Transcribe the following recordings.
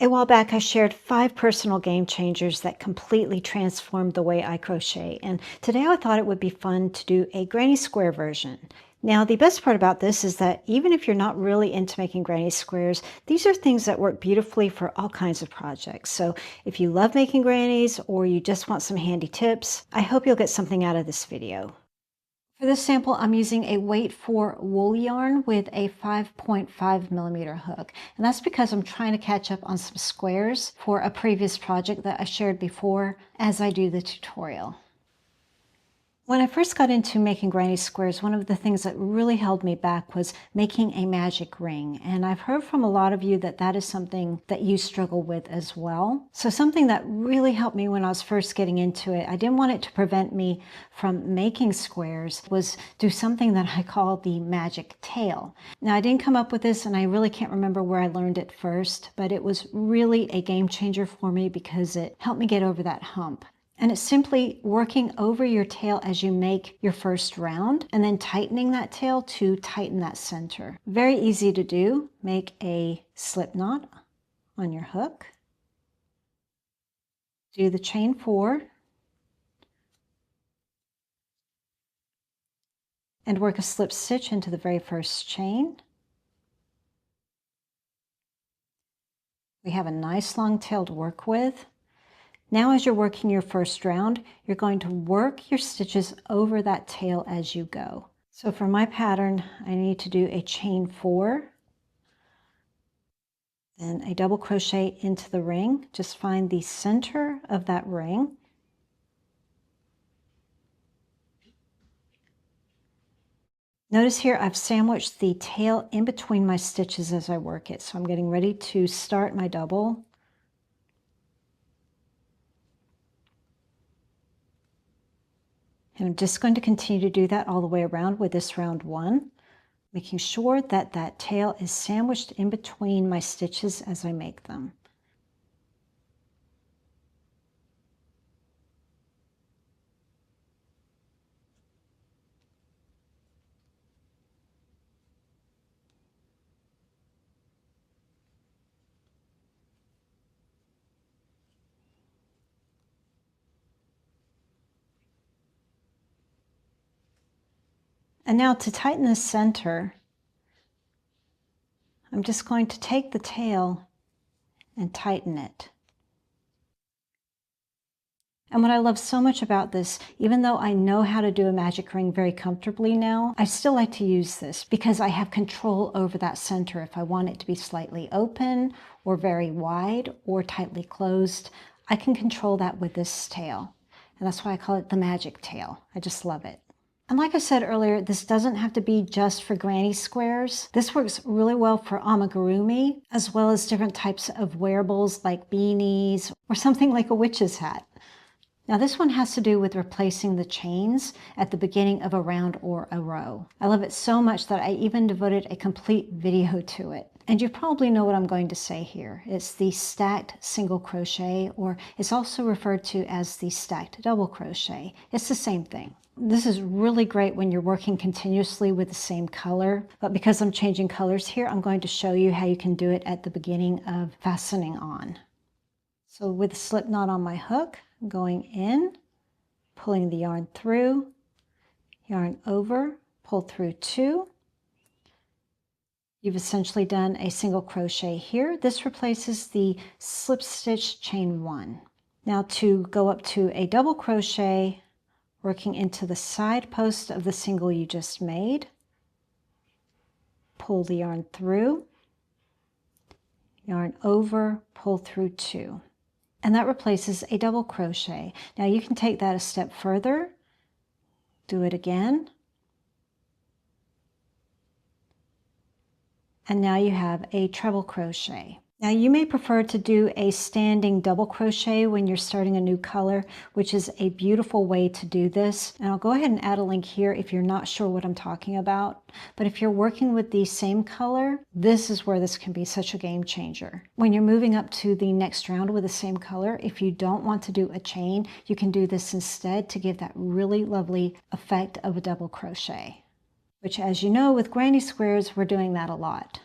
A while back, I shared 5 personal game changers that completely transformed the way I crochet, and today I thought it would be fun to do a granny square version. Now, the best part about this is that even if you're not really into making granny squares, these are things that work beautifully for all kinds of projects. So if you love making grannies or you just want some handy tips, I hope you'll get something out of this video. For this sample, I'm using a weight 4 wool yarn with a 5.5mm hook. And that's because I'm trying to catch up on some squares for a previous project that I shared before as I do the tutorial. When I first got into making granny squares, one of the things that really held me back was making a magic ring. And I've heard from a lot of you that that is something that you struggle with as well. So something that really helped me when I was first getting into it, I didn't want it to prevent me from making squares, was do something that I call the magic tail. Now, I didn't come up with this and I really can't remember where I learned it first, but it was really a game changer for me because it helped me get over that hump. And it's simply working over your tail as you make your first round and then tightening that tail to tighten that center. Very easy to do. Make a slip knot on your hook. Do the chain 4. And work a slip stitch into the very first chain. We have a nice long tail to work with. Now as you're working your first round, you're going to work your stitches over that tail as you go. So for my pattern, I need to do a chain 4, then a double crochet into the ring. Just find the center of that ring. Notice here I've sandwiched the tail in between my stitches as I work it. So I'm getting ready to start my double. And I'm just going to continue to do that all the way around with this round 1, making sure that that tail is sandwiched in between my stitches as I make them. And now to tighten the center, I'm just going to take the tail and tighten it. And what I love so much about this, even though I know how to do a magic ring very comfortably now, I still like to use this because I have control over that center. If I want it to be slightly open or very wide or tightly closed, I can control that with this tail. And that's why I call it the magic tail. I just love it. And like I said earlier, this doesn't have to be just for granny squares. This works really well for amigurumi, as well as different types of wearables like beanies or something like a witch's hat. Now this one has to do with replacing the chains at the beginning of a round or a row. I love it so much that I even devoted a complete video to it. And you probably know what I'm going to say here. It's the stacked single crochet, or it's also referred to as the stacked double crochet. It's the same thing. This is really great when you're working continuously with the same color, but because I'm changing colors here, I'm going to show you how you can do it at the beginning of fastening on. So with a slip knot on my hook, I'm going in, pulling the yarn through, yarn over, pull through 2. You've essentially done a single crochet here. This replaces the slip stitch chain 1. Now to go up to a double crochet, working into the side post of the single you just made, pull the yarn through, yarn over, pull through 2. And that replaces a double crochet. Now you can take that a step further, do it again, and now you have a treble crochet. Now you may prefer to do a standing double crochet when you're starting a new color, which is a beautiful way to do this. And I'll go ahead and add a link here if you're not sure what I'm talking about. But if you're working with the same color, this is where this can be such a game changer. When you're moving up to the next round with the same color, if you don't want to do a chain, you can do this instead to give that really lovely effect of a double crochet, which, as you know, with granny squares, we're doing that a lot.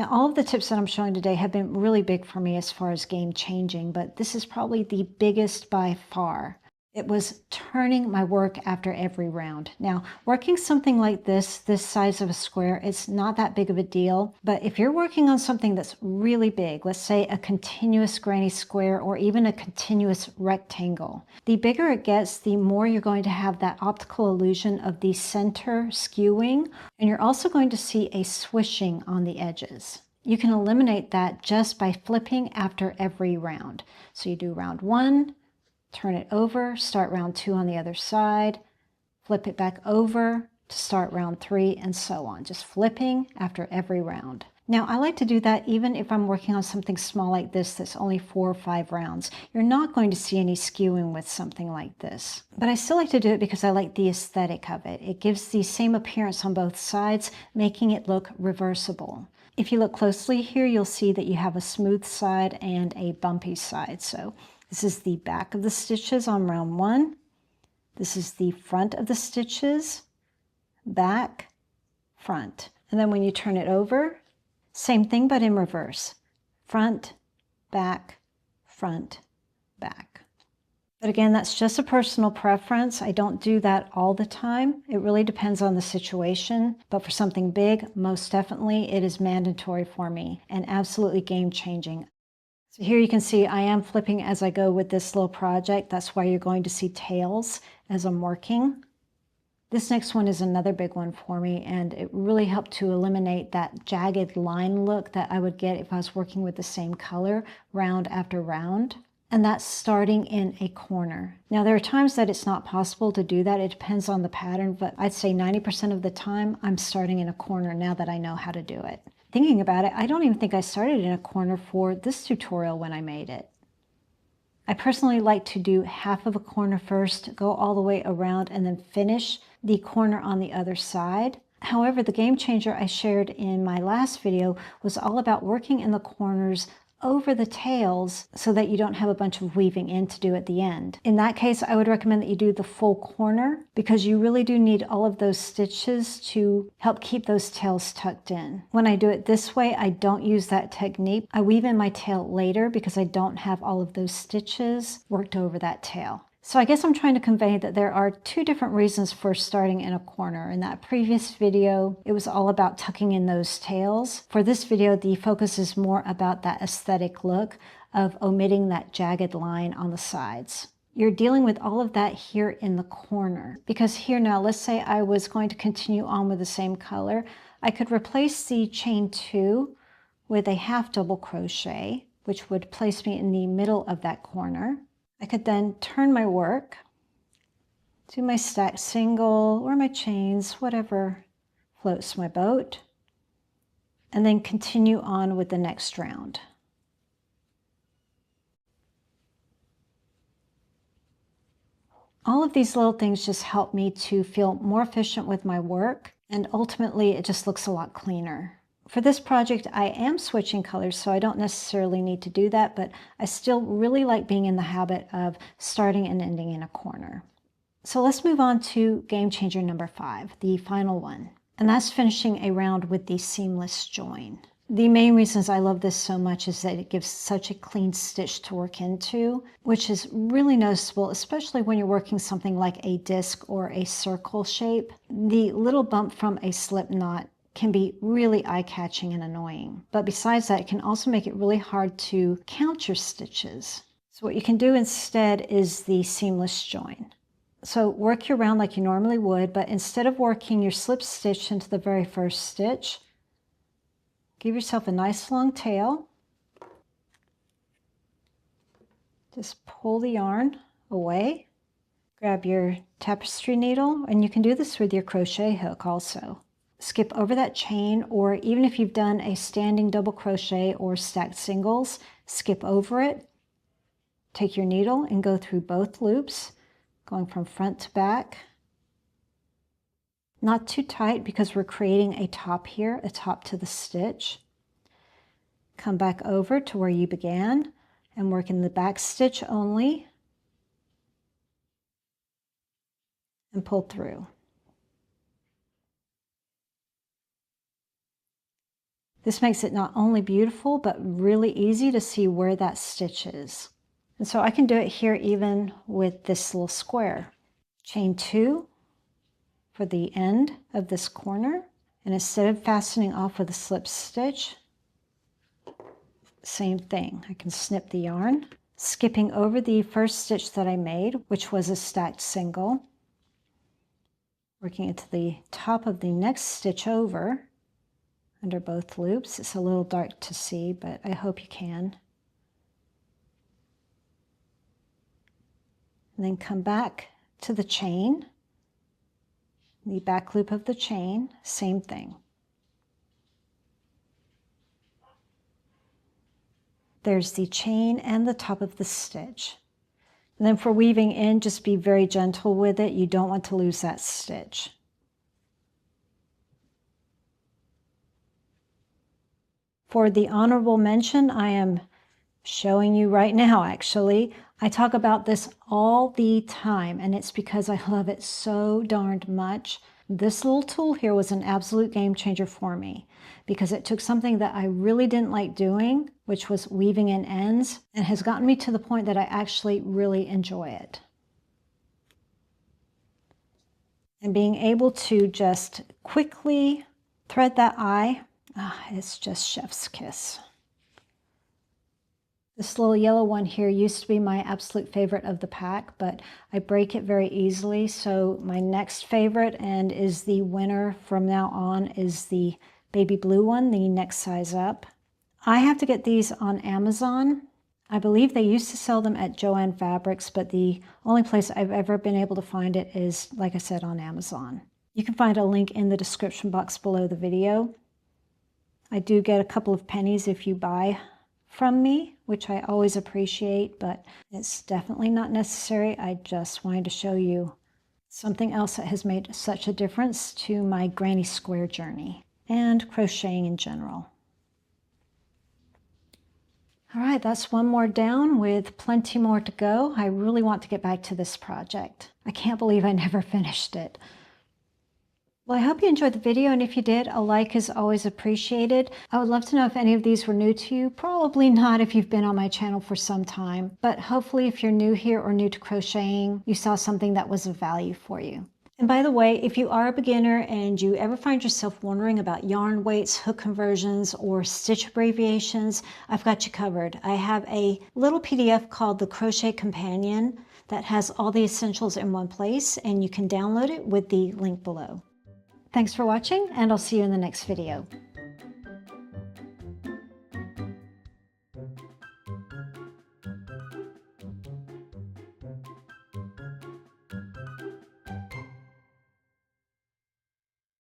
Now, all of the tips that I'm showing today have been really big for me as far as game changing, but this is probably the biggest by far. It was turning my work after every round. Now, working something like this size of a square, it's not that big of a deal. But if you're working on something that's really big, let's say a continuous granny square or even a continuous rectangle, the bigger it gets, the more you're going to have that optical illusion of the center skewing. And you're also going to see a swishing on the edges. You can eliminate that just by flipping after every round. So you do round 1, turn it over, start round 2 on the other side, flip it back over to start round 3, and so on. Just flipping after every round. Now, I like to do that even if I'm working on something small like this that's only 4 or 5 rounds. You're not going to see any skewing with something like this. But I still like to do it because I like the aesthetic of it. It gives the same appearance on both sides, making it look reversible. If you look closely here, you'll see that you have a smooth side and a bumpy side. So this is the back of the stitches on round 1. This is the front of the stitches, back, front. And then when you turn it over, same thing but in reverse. Front, back, front, back. But again, that's just a personal preference. I don't do that all the time. It really depends on the situation. But for something big, most definitely it is mandatory for me and absolutely game-changing. So here you can see I am flipping as I go with this little project. That's why you're going to see tails as I'm working. This next one is another big one for me, and it really helped to eliminate that jagged line look that I would get if I was working with the same color round after round. And that's starting in a corner. Now, there are times that it's not possible to do that. It depends on the pattern, but I'd say 90% of the time I'm starting in a corner now that I know how to do it. Thinking about it, I don't even think I started in a corner for this tutorial when I made it. I personally like to do half of a corner first, go all the way around, and then finish the corner on the other side. However, the game changer I shared in my last video was all about working in the corners over the tails so that you don't have a bunch of weaving in to do at the end. In that case, I would recommend that you do the full corner because you really do need all of those stitches to help keep those tails tucked in. When I do it this way, I don't use that technique. I weave in my tail later because I don't have all of those stitches worked over that tail. So I guess I'm trying to convey that there are 2 different reasons for starting in a corner. In that previous video, it was all about tucking in those tails. For this video, the focus is more about that aesthetic look of omitting that jagged line on the sides. You're dealing with all of that here in the corner. Because here now, let's say I was going to continue on with the same color. I could replace the chain 2 with a half double crochet, which would place me in the middle of that corner. I could then turn my work, do my stacked single or my chains, whatever floats my boat, and then continue on with the next round. All of these little things just help me to feel more efficient with my work, and ultimately it just looks a lot cleaner. For this project, I am switching colors, so I don't necessarily need to do that, but I still really like being in the habit of starting and ending in a corner. So let's move on to game changer number 5, the final one, and that's finishing a round with the seamless join. The main reasons I love this so much is that it gives such a clean stitch to work into, which is really noticeable, especially when you're working something like a disc or a circle shape. The little bump from a slip knot can be really eye-catching and annoying. But besides that, it can also make it really hard to count your stitches. So what you can do instead is the seamless join. So work your round like you normally would, but instead of working your slip stitch into the very first stitch, give yourself a nice long tail. Just pull the yarn away. Grab your tapestry needle, and you can do this with your crochet hook also. Skip over that chain, or even if you've done a standing double crochet or stacked singles, skip over it. Take your needle and go through both loops, going from front to back. Not too tight because we're creating a top here, a top to the stitch. Come back over to where you began and work in the back stitch only and pull through. This makes it not only beautiful, but really easy to see where that stitch is. And so I can do it here even with this little square. Chain 2 for the end of this corner. And instead of fastening off with a slip stitch, same thing. I can snip the yarn, skipping over the first stitch that I made, which was a stacked single, working into the top of the next stitch over under both loops. It's a little dark to see, but I hope you can. And then come back to the chain, the back loop of the chain, same thing. There's the chain and the top of the stitch. And then for weaving in, just be very gentle with it. You don't want to lose that stitch. For the honorable mention, I am showing you right now, actually. I talk about this all the time, and it's because I love it so darned much. This little tool here was an absolute game changer for me because it took something that I really didn't like doing, which was weaving in ends, and has gotten me to the point that I actually really enjoy it. And being able to just quickly thread that eye, it's just chef's kiss. This little yellow one here used to be my absolute favorite of the pack, but I break it very easily. So my next favorite, and is the winner from now on, is the baby blue one, the next size up. I have to get these on Amazon. I believe they used to sell them at Joann Fabrics, but the only place I've ever been able to find it is, like I said, on Amazon. You can find a link in the description box below the video. I do get a couple of pennies if you buy from me, which I always appreciate, but it's definitely not necessary. I just wanted to show you something else that has made such a difference to my granny square journey and crocheting in general. All right, that's one more down with plenty more to go. I really want to get back to this project. I can't believe I never finished it. Well, I hope you enjoyed the video, and if you did, a like is always appreciated. I would love to know if any of these were new to you. Probably not if you've been on my channel for some time, but hopefully if you're new here or new to crocheting, you saw something that was of value for you. And by the way, if you are a beginner and you ever find yourself wondering about yarn weights, hook conversions, or stitch abbreviations, I've got you covered. I have a little PDF called the Crochet Companion that has all the essentials in one place, and you can download it with the link below. Thanks for watching, and I'll see you in the next video.